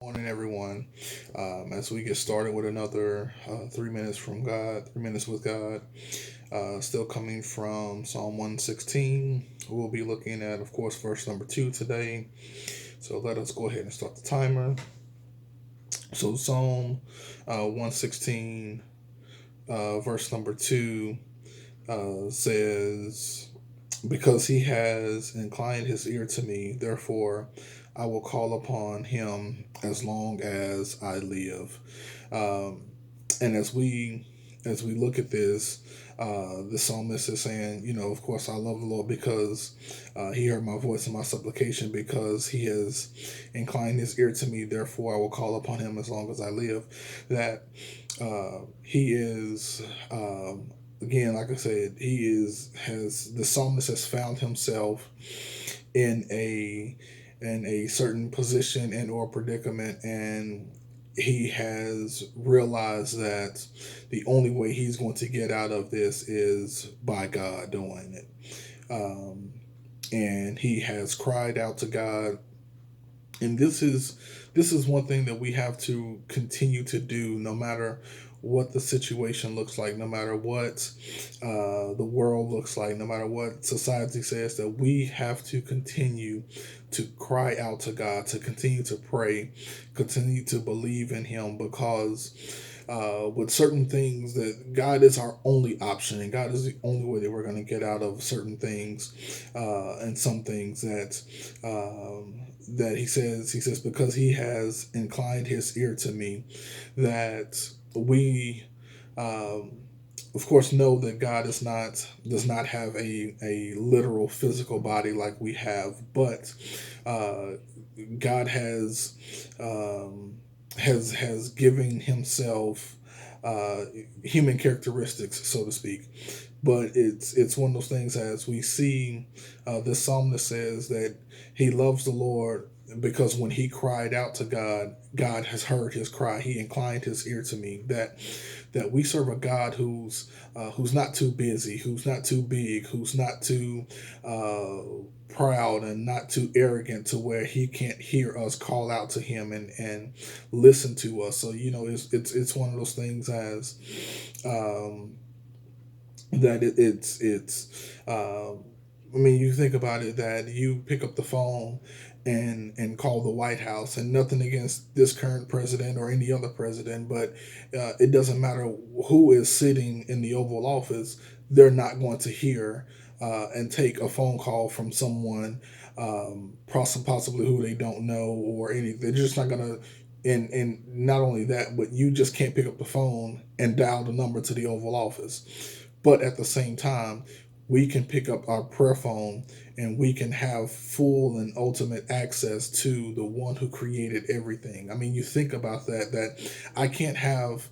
Morning, everyone. As we get started with another 3 minutes from God, 3 minutes with God, still coming from Psalm 116. We'll be looking at, of course, verse number 2 today. So let us go ahead and start the timer. So, Psalm 116, verse number 2 says, because he has inclined his ear to me, therefore I will call upon him as long as I live. Um, and as we look at this, the psalmist is saying, of course, I love the Lord because he heard my voice and my supplication, because he has inclined his ear to me. Therefore, I will call upon him as long as I live. That he is. Again, like I said, the psalmist has found himself in a certain position and or predicament, and he has realized that the only way he's going to get out of this is by God doing it. And he has cried out to God, and this is one thing that we have to continue to do, no matter what the situation looks like, no matter what the world looks like, no matter what society says, that we have to continue to cry out to God, to continue to pray, continue to believe in him, because with certain things, that God is our only option, and God is the only way that we're going to get out of certain things, and some things that he says because he has inclined his ear to me, that we um, of course know that God does not have a literal physical body like we have, but uh, God um, has given himself uh, human characteristics, so to speak. But it's one of those things, as we see, this psalmist says that he loves the Lord because when he cried out to God, God has heard his cry. He inclined his ear to me. That we serve a God who's not too busy, who's not too big, who's not too proud, and not too arrogant to where he can't hear us call out to him and listen to us. So it's one of those things, as um, that it's I mean, you think about it, that you pick up the phone and call the White House, and nothing against this current president or any other president, but it doesn't matter who is sitting in the Oval Office, they're not going to hear and take a phone call from someone, possibly who they don't know or anything. They're just not going to. And not only that, but you just can't pick up the phone and dial the number to the Oval Office. But at the same time, we can pick up our prayer phone and we can have full and ultimate access to the one who created everything. I mean, you think about that I can't have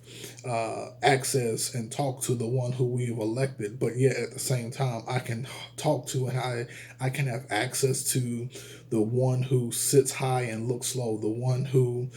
access and talk to the one who we've elected, but yet at the same time, I can talk to, and I can have access to the one who sits high and looks low, the one who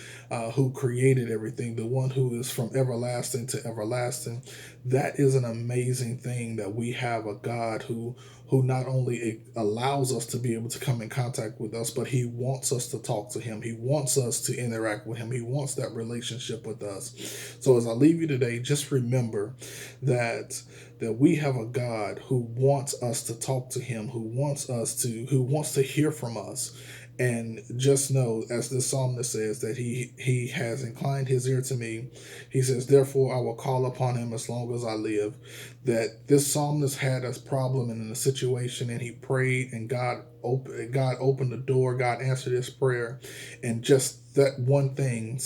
created everything, the one who is from everlasting to everlasting. That is an amazing thing, that we have a God who not only allows us to be able to come in contact with us, but he wants us to talk to him. He wants us to interact with him. He wants that relationship with us. So as I leave you today, just remember that we have a God who wants us to talk to him, who wants to hear from us. And just know, as the psalmist says, that he has inclined his ear to me. He says, therefore I will call upon him as long as I live. That this psalmist had a problem and in a situation, and he prayed, and God opened the door. God answered his prayer. And just that one thing,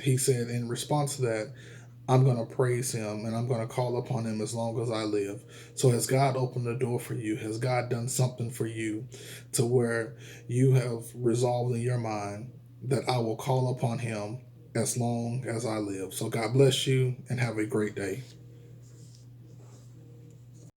he said in response to that, I'm going to praise him and I'm going to call upon him as long as I live. So has God opened the door for you? Has God done something for you, to where you have resolved in your mind that I will call upon him as long as I live? So God bless you and have a great day.